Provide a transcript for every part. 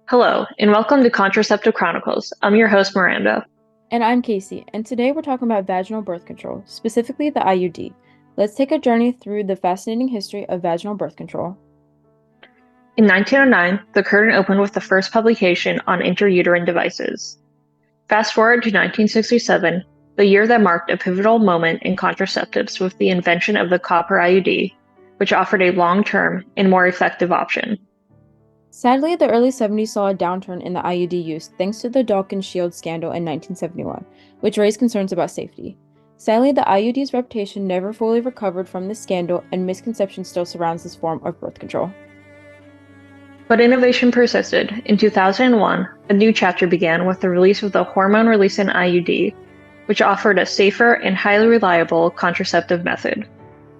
Hello, and welcome to Contraceptive Chronicles. I'm your host, Miranda. And I'm Kacey, and today we're talking about vaginal birth control, specifically the IUD. Let's take a journey through the fascinating history of vaginal birth control. In 1909, the curtain opened with the first publication on intrauterine devices. Fast forward to 1967, the year that marked a pivotal moment in contraceptives with the invention of the copper IUD, which offered a long-term and more effective option. Sadly, the early 70s saw a downturn in the IUD use thanks to the Dawkins Shield scandal in 1971, which raised concerns about safety. Sadly, the IUD's reputation never fully recovered from this scandal, and misconception still surrounds this form of birth control. But innovation persisted. In 2001, a new chapter began with the release of the hormone-releasing IUD, which offered a safer and highly reliable contraceptive method.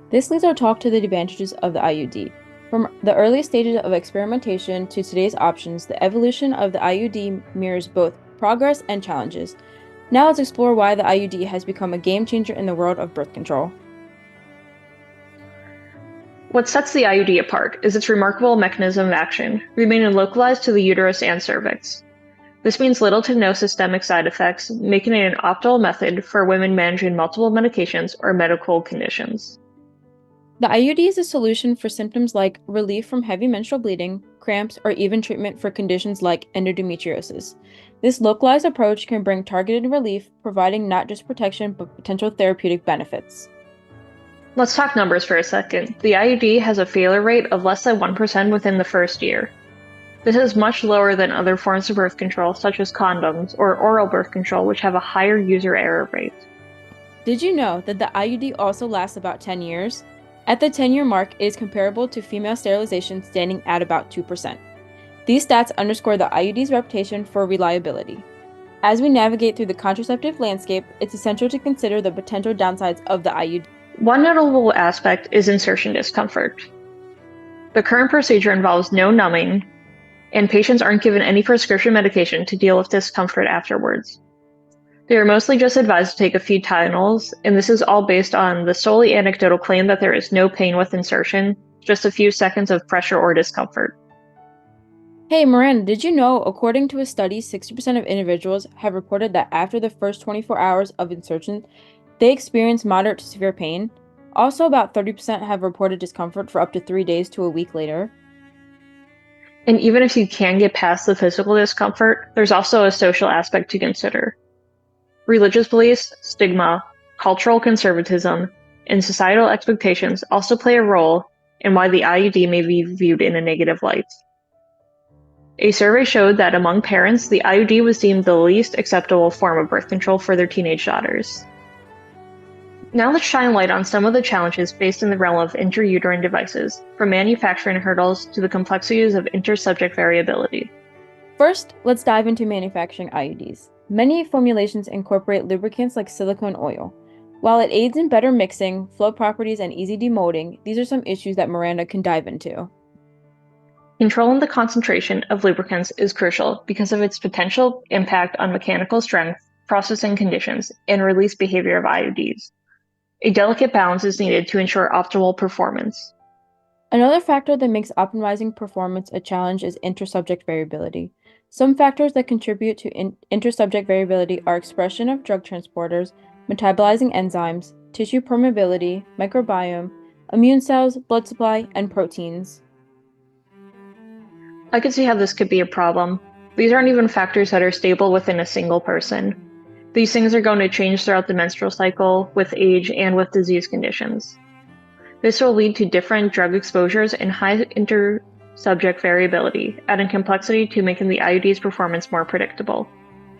This leads our talk to the advantages of the IUD. From the earliest stages of experimentation to today's options, the evolution of the IUD mirrors both progress and challenges. Now let's explore why the IUD has become a game changer in the world of birth control. What sets the IUD apart is its remarkable mechanism of action, remaining localized to the uterus and cervix. This means little to no systemic side effects, making it an optimal method for women managing multiple medications or medical conditions. The IUD is a solution for symptoms like relief from heavy menstrual bleeding, cramps, or even treatment for conditions like endometriosis. This localized approach can bring targeted relief, providing not just protection but potential therapeutic benefits. Let's talk numbers for a second. The IUD has a failure rate of less than 1% within the first year. This is much lower than other forms of birth control, such as condoms or oral birth control, which have a higher user error rate. Did you know that the IUD also lasts about 10 years? At the 10-year mark, it is comparable to female sterilization, standing at about 2%. These stats underscore the IUD's reputation for reliability. As we navigate through the contraceptive landscape, it's essential to consider the potential downsides of the IUD. One notable aspect is insertion discomfort. The current procedure involves no numbing, and patients aren't given any prescription medication to deal with discomfort afterwards. They are mostly just advised to take a few Tylenols, and this is all based on the solely anecdotal claim that there is no pain with insertion, just a few seconds of pressure or discomfort. Hey, Miranda, did you know, according to a study, 60% of individuals have reported that after the first 24 hours of insertion, they experience moderate to severe pain. Also, about 30% have reported discomfort for up to 3 days to a week later. And even if you can get past the physical discomfort, there's also a social aspect to consider. Religious beliefs, stigma, cultural conservatism, and societal expectations also play a role in why the IUD may be viewed in a negative light. A survey showed that among parents, the IUD was deemed the least acceptable form of birth control for their teenage daughters. Now let's shine light on some of the challenges faced in the realm of intrauterine devices, from manufacturing hurdles to the complexities of intersubject variability. First, let's dive into manufacturing IUDs. Many formulations incorporate lubricants like silicone oil. While it aids in better mixing, flow properties, and easy demolding, these are some issues that Miranda can dive into. Controlling the concentration of lubricants is crucial because of its potential impact on mechanical strength, processing conditions, and release behavior of IUDs. A delicate balance is needed to ensure optimal performance. Another factor that makes optimizing performance a challenge is intersubject variability. Some factors that contribute to intersubject variability are expression of drug transporters, metabolizing enzymes, tissue permeability, microbiome, immune cells, blood supply, and proteins. I can see how this could be a problem. These aren't even factors that are stable within a single person. These things are going to change throughout the menstrual cycle, with age, and with disease conditions. This will lead to different drug exposures and high intersubject variability, adding complexity to making the IUD's performance more predictable.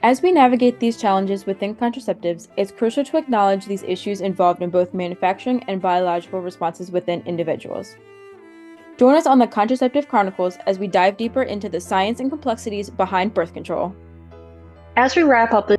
As we navigate these challenges within contraceptives, it's crucial to acknowledge these issues involved in both manufacturing and biological responses within individuals. Join us on the Contraceptive Chronicles as we dive deeper into the science and complexities behind birth control. As we wrap up